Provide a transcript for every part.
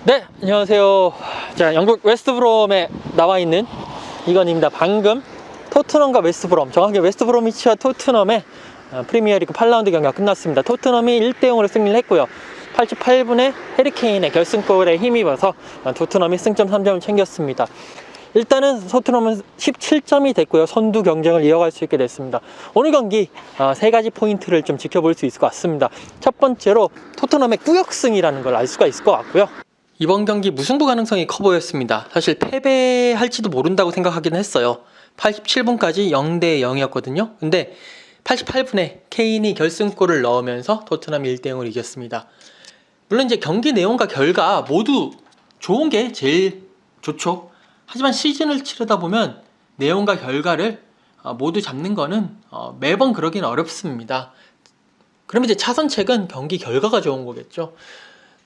네, 안녕하세요. 자, 영국 웨스트브롬에 나와 있는 이건입니다. 방금 토트넘과 웨스트브롬, 정확히 웨스트브롬위치와 토트넘의 프리미어리그 8라운드 경기가 끝났습니다. 토트넘이 1대0으로 승리를 했고요. 88분에 해리케인의 결승골에 힘입어서 토트넘이 승점 3점을 챙겼습니다. 일단은 토트넘은 17점이 됐고요. 선두 경쟁을 이어갈 수 있게 됐습니다. 오늘 경기 세 가지 포인트를 좀 지켜볼 수 있을 것 같습니다. 첫 번째로 토트넘의 꾸역승이라는 걸 알 수가 있을 것 같고요. 이번 경기 무승부 가능성이 커 보였습니다. 사실 패배할지도 모른다고 생각하긴 했어요. 87분까지 0대 0이었거든요. 근데 88분에 케인이 결승골을 넣으면서 토트넘이 1대0으로 이겼습니다. 물론 이제 경기 내용과 결과 모두 좋은 게 제일 좋죠. 하지만 시즌을 치르다 보면 내용과 결과를 모두 잡는 거는 매번 그러긴 어렵습니다. 그러면 이제 차선책은 경기 결과가 좋은 거겠죠.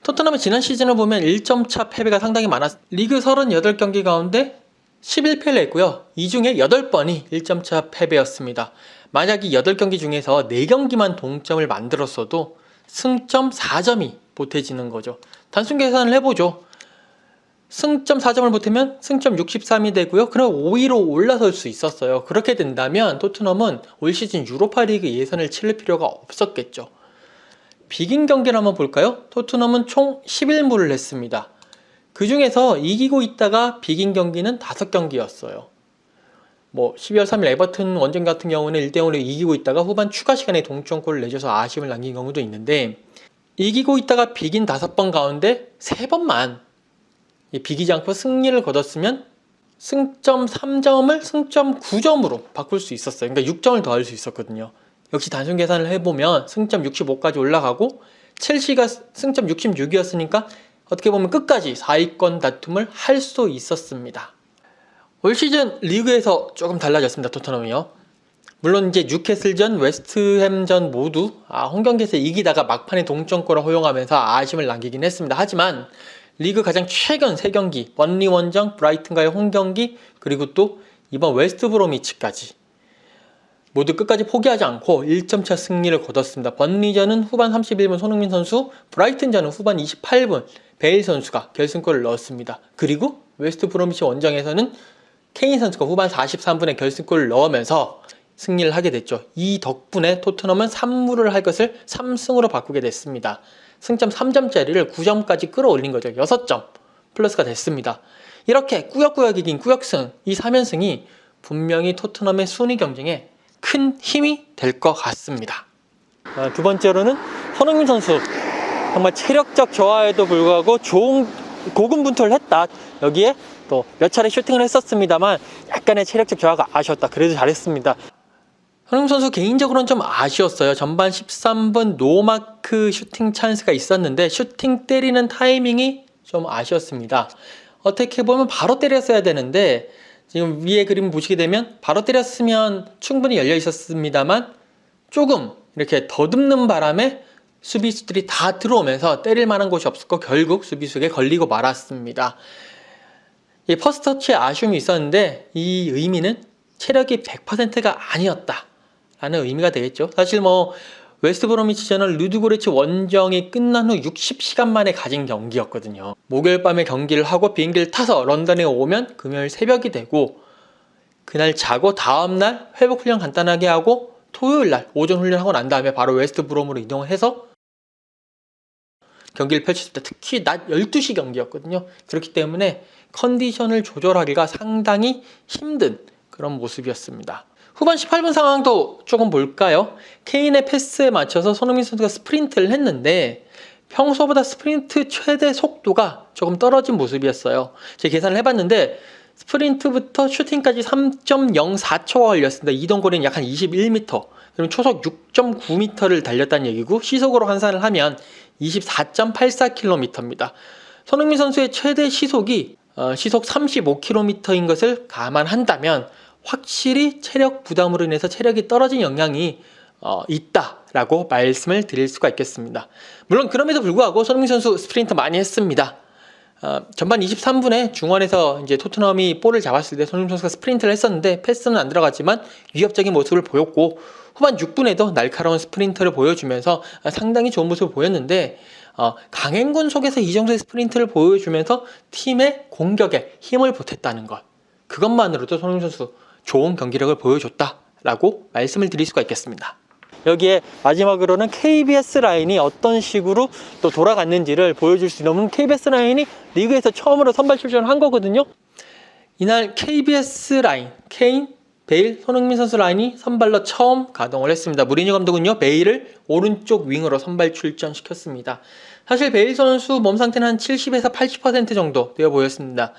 토트넘의 지난 시즌을 보면 1점 차 패배가 상당히 많았습니다. 리그 38경기 가운데 11패를 했고요. 이 중에 8번이 1점 차 패배였습니다. 만약 이 8경기 중에서 4경기만 동점을 만들었어도 승점 4점이 보태지는 거죠. 단순 계산을 해보죠. 승점 4점을 보태면 승점 63이 되고요. 그럼 5위로 올라설 수 있었어요. 그렇게 된다면 토트넘은 올 시즌 유로파리그 예선을 치를 필요가 없었겠죠. 비긴 경기를 한번 볼까요? 토트넘은 총 11무를 했습니다. 그 중에서 이기고 있다가 비긴 경기는 5경기였어요. 12월 3일 에버튼 원정 같은 경우는 1대0으로 이기고 있다가 후반 추가 시간에 동점골을 내줘서 아쉬움을 남긴 경우도 있는데, 이기고 있다가 비긴 5번 가운데 3번만 비기지 않고 승리를 거뒀으면 승점 3점을 승점 9점으로 바꿀 수 있었어요. 그러니까 6점을 더할 수 있었거든요. 역시 단순 계산을 해보면 승점 65까지 올라가고 첼시가 승점 66이었으니까 어떻게 보면 끝까지 4위권 다툼을 할 수 있었습니다. 올 시즌 리그에서 조금 달라졌습니다. 토트넘이요. 물론 이제 뉴캐슬전, 웨스트햄전 모두 홈경기에서 이기다가 막판에 동점골을 허용하면서 아쉬움을 남기긴 했습니다. 하지만 리그 가장 최근 3경기, 번리 원정, 브라이튼과의 홈경기, 그리고 또 이번 웨스트브로미치까지 모두 끝까지 포기하지 않고 1점차 승리를 거뒀습니다. 번리전은 후반 31분 손흥민 선수, 브라이튼전은 후반 28분 베일 선수가 결승골을 넣었습니다. 그리고 웨스트브로미치 원정에서는 케인 선수가 후반 43분에 결승골을 넣으면서 승리를 하게 됐죠. 이 덕분에 토트넘은 3무를 할 것을 3승으로 바꾸게 됐습니다. 승점 3점짜리를 9점까지 끌어올린 거죠. 6점 플러스가 됐습니다. 이렇게 꾸역꾸역 이긴 꾸역승, 이 3연승이 분명히 토트넘의 순위 경쟁에 큰 힘이 될 것 같습니다. 두 번째로는 손흥민 선수, 정말 체력적 저하에도 불구하고 좋은 고군분투를 했다. 여기에 또 몇 차례 슈팅을 했었습니다만 약간의 체력적 저하가 아쉬웠다. 그래도 잘했습니다. 손흥민 선수 개인적으로는 좀 아쉬웠어요. 전반 13분 노마크 슈팅 찬스가 있었는데 슈팅 때리는 타이밍이 좀 아쉬웠습니다. 어떻게 보면 바로 때렸어야 되는데, 지금 위에 그림 보시게 되면 바로 때렸으면 충분히 열려 있었습니다만 조금 이렇게 더듬는 바람에 수비수들이 다 들어오면서 때릴 만한 곳이 없었고 결국 수비수에게 걸리고 말았습니다. 이 퍼스트 터치에 아쉬움이 있었는데 이 의미는 체력이 100%가 아니었다 라는 의미가 되겠죠. 사실 웨스트브로미치전은 루드고레츠 원정이 끝난 후 60시간 만에 가진 경기였거든요. 목요일 밤에 경기를 하고 비행기를 타서 런던에 오면 금요일 새벽이 되고, 그날 자고 다음날 회복 훈련 간단하게 하고 토요일날 오전 훈련하고 난 다음에 바로 웨스트브롬으로 이동을 해서 경기를 펼쳤습니다. 특히 낮 12시 경기였거든요. 그렇기 때문에 컨디션을 조절하기가 상당히 힘든 그런 모습이었습니다. 후반 18분 상황도 조금 볼까요? 케인의 패스에 맞춰서 손흥민 선수가 스프린트를 했는데 평소보다 스프린트 최대 속도가 조금 떨어진 모습이었어요. 제가 계산을 해봤는데 스프린트부터 슈팅까지 3.04초가 걸렸습니다. 이동거리는 약 한 21m, 그럼 초속 6.9m를 달렸다는 얘기고 시속으로 환산을 하면 24.84km입니다. 손흥민 선수의 최대 시속이 시속 35km인 것을 감안한다면 확실히 체력 부담으로 인해서 체력이 떨어진 영향이 있다라고 말씀을 드릴 수가 있겠습니다. 물론 그럼에도 불구하고 손흥민 선수 스프린트 많이 했습니다. 전반 23분에 중원에서 이제 토트넘이 볼을 잡았을 때 손흥민 선수가 스프린트를 했었는데 패스는 안 들어갔지만 위협적인 모습을 보였고, 후반 6분에도 날카로운 스프린트를 보여주면서 상당히 좋은 모습을 보였는데 강행군 속에서 이 정도의 스프린트를 보여주면서 팀의 공격에 힘을 보탰다는 것, 그것만으로도 손흥민 선수 좋은 경기력을 보여줬다라고 말씀을 드릴 수가 있겠습니다. 여기에 마지막으로는 KBS 라인이 어떤 식으로 또 돌아갔는지를 보여줄 수 있는, KBS 라인이 리그에서 처음으로 선발 출전을 한 거거든요. 이날 KBS 라인, 케인, 베일, 손흥민 선수 라인이 선발로 처음 가동을 했습니다. 무리뉴 감독은요, 베일을 오른쪽 윙으로 선발 출전시켰습니다. 사실 베일 선수 몸 상태는 한 70에서 80% 정도 되어 보였습니다.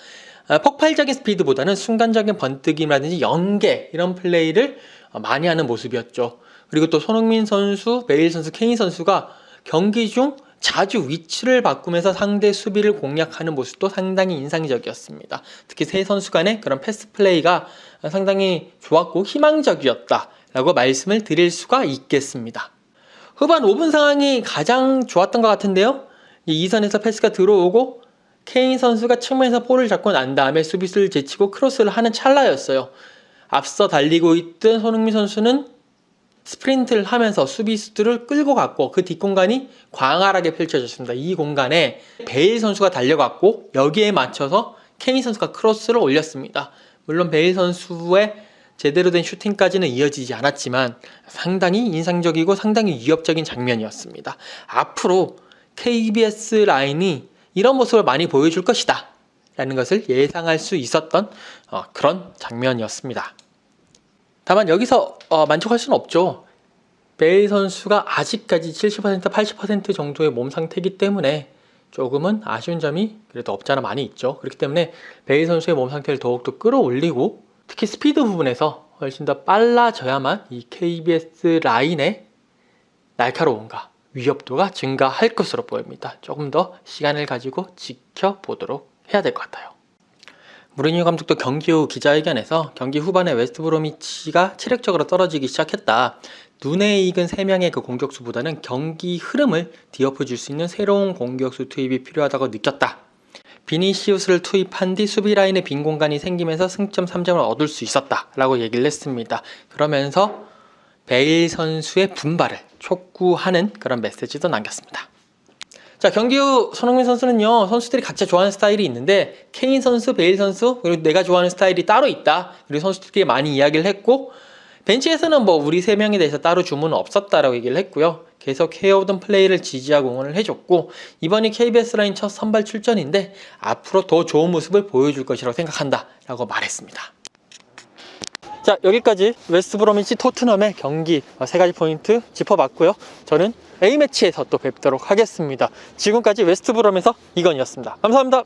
폭발적인 스피드보다는 순간적인 번뜩임이라든지 연계, 이런 플레이를 많이 하는 모습이었죠. 그리고 또 손흥민 선수, 베일 선수, 케인 선수가 경기 중 자주 위치를 바꾸면서 상대 수비를 공략하는 모습도 상당히 인상적이었습니다. 특히 세 선수 간의 그런 패스 플레이가 상당히 좋았고 희망적이었다라고 말씀을 드릴 수가 있겠습니다. 후반 5분 상황이 가장 좋았던 것 같은데요. 이선에서 패스가 들어오고 케인 선수가 측면에서 볼을 잡고 난 다음에 수비수를 제치고 크로스를 하는 찰나였어요. 앞서 달리고 있던 손흥민 선수는 스프린트를 하면서 수비수들을 끌고 갔고 그 뒷공간이 광활하게 펼쳐졌습니다. 이 공간에 베일 선수가 달려갔고 여기에 맞춰서 케인 선수가 크로스를 올렸습니다. 물론 베일 선수의 제대로 된 슈팅까지는 이어지지 않았지만 상당히 인상적이고 상당히 위협적인 장면이었습니다. 앞으로 KBS 라인이 이런 모습을 많이 보여줄 것이다 라는 것을 예상할 수 있었던 그런 장면이었습니다. 다만 여기서 만족할 수는 없죠. 베일 선수가 아직까지 70% 80% 정도의 몸 상태이기 때문에 조금은 아쉬운 점이 그래도 없잖아 많이 있죠. 그렇기 때문에 베일 선수의 몸 상태를 더욱더 끌어올리고 특히 스피드 부분에서 훨씬 더 빨라져야만 이 KBS 라인의 날카로움과 위협도가 증가할 것으로 보입니다. 조금 더 시간을 가지고 지켜보도록 해야 될 것 같아요. 무리뉴 감독도 경기 후 기자회견에서 경기 후반에 웨스트브로미치가 체력적으로 떨어지기 시작했다. 눈에 익은 3명의 그 공격수보다는 경기 흐름을 뒤엎어줄 수 있는 새로운 공격수 투입이 필요하다고 느꼈다. 비니시우스를 투입한 뒤 수비 라인에 빈 공간이 생기면서 승점 3점을 얻을 수 있었다 라고 얘기를 했습니다. 그러면서 베일 선수의 분발을 촉구하는 그런 메시지도 남겼습니다. 자, 경기 후 손흥민 선수는요, 선수들이 각자 좋아하는 스타일이 있는데 케인 선수, 베일 선수, 그리고 내가 좋아하는 스타일이 따로 있다. 그리고 선수들끼리 많이 이야기를 했고 벤치에서는 뭐 우리 3명에 대해서 따로 주문은 없었다라고 얘기를 했고요. 계속 해오던 플레이를 지지하고 응원을 해줬고 이번이 KBS 라인 첫 선발 출전인데 앞으로 더 좋은 모습을 보여줄 것이라고 생각한다 라고 말했습니다. 자, 여기까지 웨스트브로미치 토트넘의 경기 3가지 포인트 짚어봤고요. 저는 A매치에서 또 뵙도록 하겠습니다. 지금까지 웨스트브롬에서 이건이었습니다. 감사합니다.